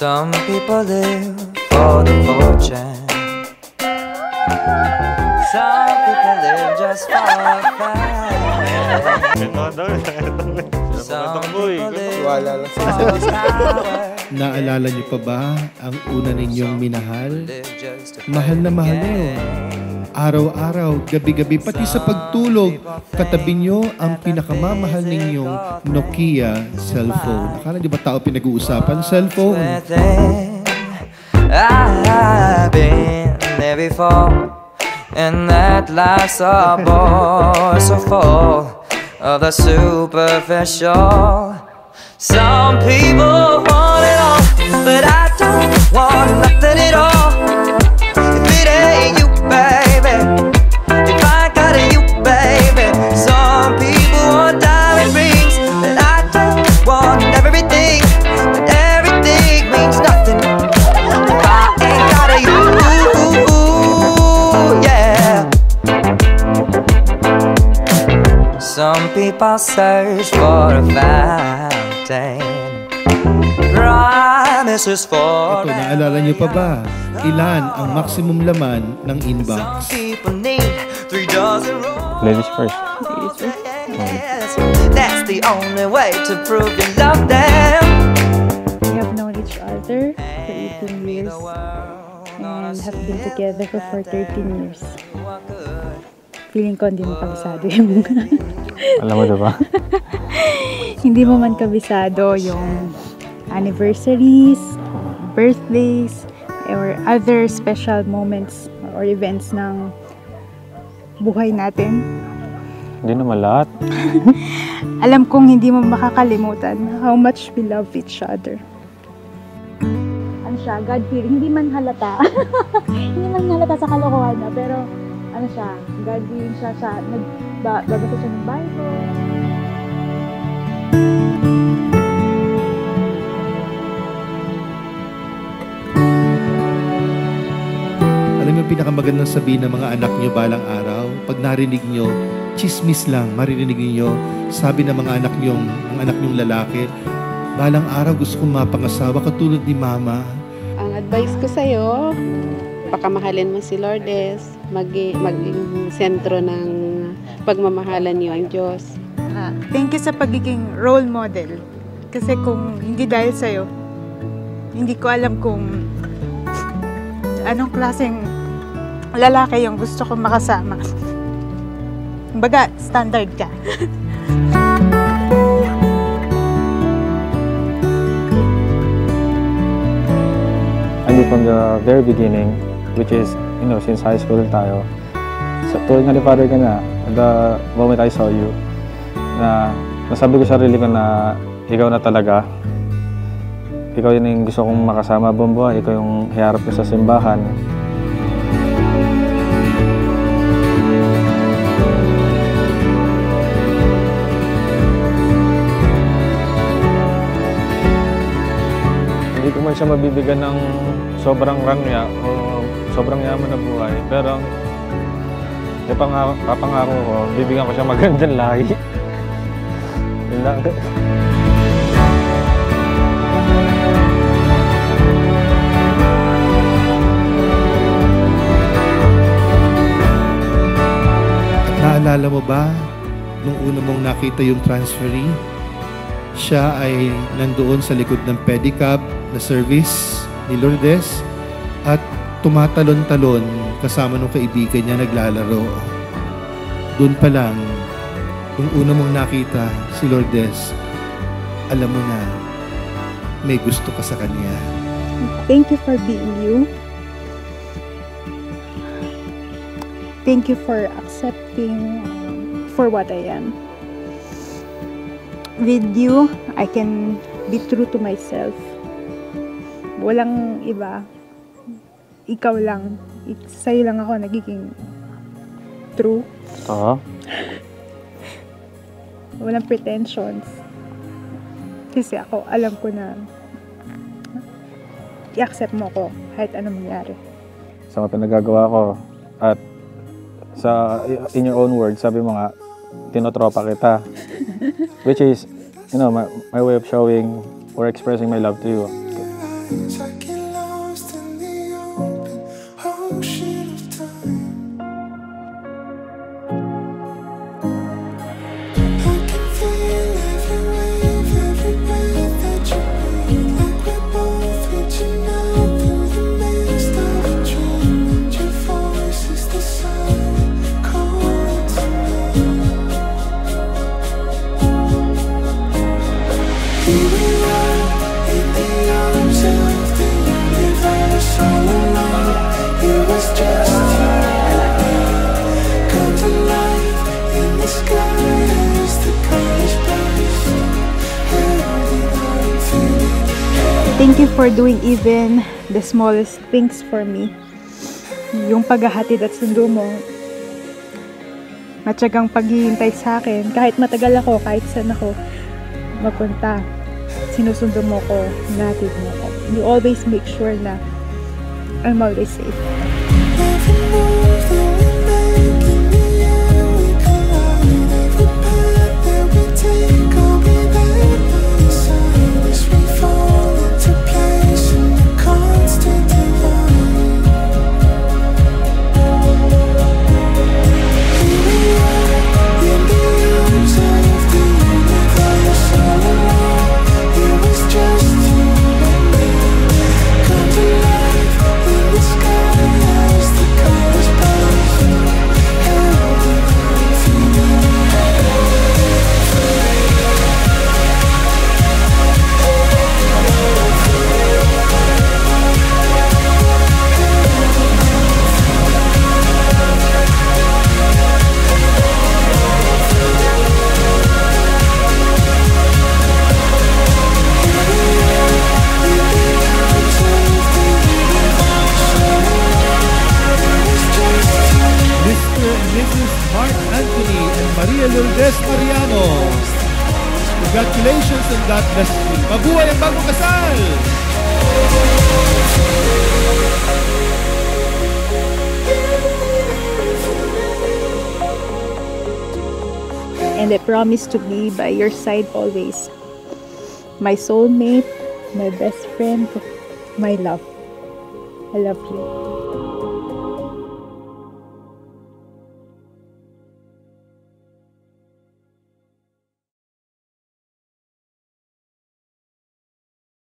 Some people live for the fortune. Some people live just for fun. Some people live for power. Naalala niyo pa ba ang una ninyong minahal? Mahal na mahal niyo. Araw-araw, gabi-gabi, pati sa pagtulog, katabi niyo ang pinakamamahal ninyong Nokia cellphone. Akala di ba tao pinag-uusapan? Cellphone. I've been there before, and that life's a bore so full of the superficial. Some people want it all, but I don't want nothing at all. If it ain't you, baby, if I got you, baby. Some people want diamond rings, but I don't want everything. But everything means nothing if I ain't got you, yeah. Some people search for a fountain. Promises for Ito, naalala niyo pa ba? Ilan ang maximum laman ng inbox? Ladies first. That's the only way to prove you love them. We have known each other for 18 years and have been together for 13 years. Feeling ko hindi mo kabisado yung Alam mo diba? hindi mo man kabisado yung anniversaries, birthdays, or other special moments or events ng buhay natin. Hindi naman lahat. Alam kong hindi mo makakalimutan how much we love each other. Ano siya, God-fearing, hindi man halata. Hindi man halata sa kalokohan na, pero ano siya, God-fearing siya, nagbabasa siya ng Bible. Alam niyo, pinakamagandang sabihin ng mga anak niyo balang araw, pag narinig niyo, chismis lang, maririnig niyo, sabi ng mga anak niyo, ang anak niyong lalaki, balang araw gusto kong mapangasawa katulad ni Mama. Ang advice ko sa'yo, pakamahalin mo si Lourdes, maging sentro ng pagmamahalan niyo ang Diyos. Thank you sa pagiging role model. Kasi kung hindi dahil sa'yo, hindi ko alam kung anong klaseng lalaki yung gusto kong makasama. Kumbaga, standard ka. I knew from the very beginning, which is, you know, since high school tayo, sa tuwing Father ka na, the moment I saw you, na nasabi ko sa sarili ko na ikaw na talaga. Ikaw yun yung gusto kong makasama buong buhay. Ikaw yung hiharap ko sa simbahan. Hindi ko man siya mabibigyan ng sobrang rangya o sobrang yaman na buhay. Pero kapangako ko, bibigyan ko siya magandang lahi. Yun lang. Naalala mo ba, nung una mong nakita yung transferee, siya ay nandoon sa likod ng pedicab na service ni Lourdes at tumatalon-talon kasama ng kaibigan niya naglalaro. Doon pa lang, nung una mong nakita si Lourdes, alam mo na may gusto ka sa kanya. Thank you for being you. Thank you for accepting for what I am. With you, I can be true to myself. Walang iba. Ikaw lang. Sa'yo lang ako nagiging true. Oo. Walang pretensions. Kasi ako, alam ko na i-accept mo ko kahit anong mangyari. Sa mga pinagagawa ko at in your own words, sabi mo nga, tinotropa kita. Which is, you know, my way of showing or expressing my love to you. feels like you're lost in the open ocean of time. I can feel every wave, every breath that you breathe, like we're both reaching out through the mist of a dream. And your voice is the sound calling to me. Here we are in the arms of the universe, all alone. It was just you and me. Come to life in the sky as the colors burst, held in our infinity. Thank you for doing even the smallest things for me. Yung paghahatid at sundo mo, matyagang paghihintay sa akin, kahit matagal ako, kahit saan ako mapunta, sinusundo mo ko, natin mo ko. You always make sure na I'm always safe. Every move that we make in the air we collide. Every path that we take, I'll be there by your side as we fall into place in the constant divine. Here we are in the arms of the universe, all alone. It was just you and me. Come to life in the sky as the colors burst, held in our infinity. Mr. and Mrs. Mark Anthony and Maria Lourdes Mariano. Congratulations and God bless you. Mabuhay ang bagong kasal! And I promise to be by your side always. My soulmate, my best friend, my love. I love you.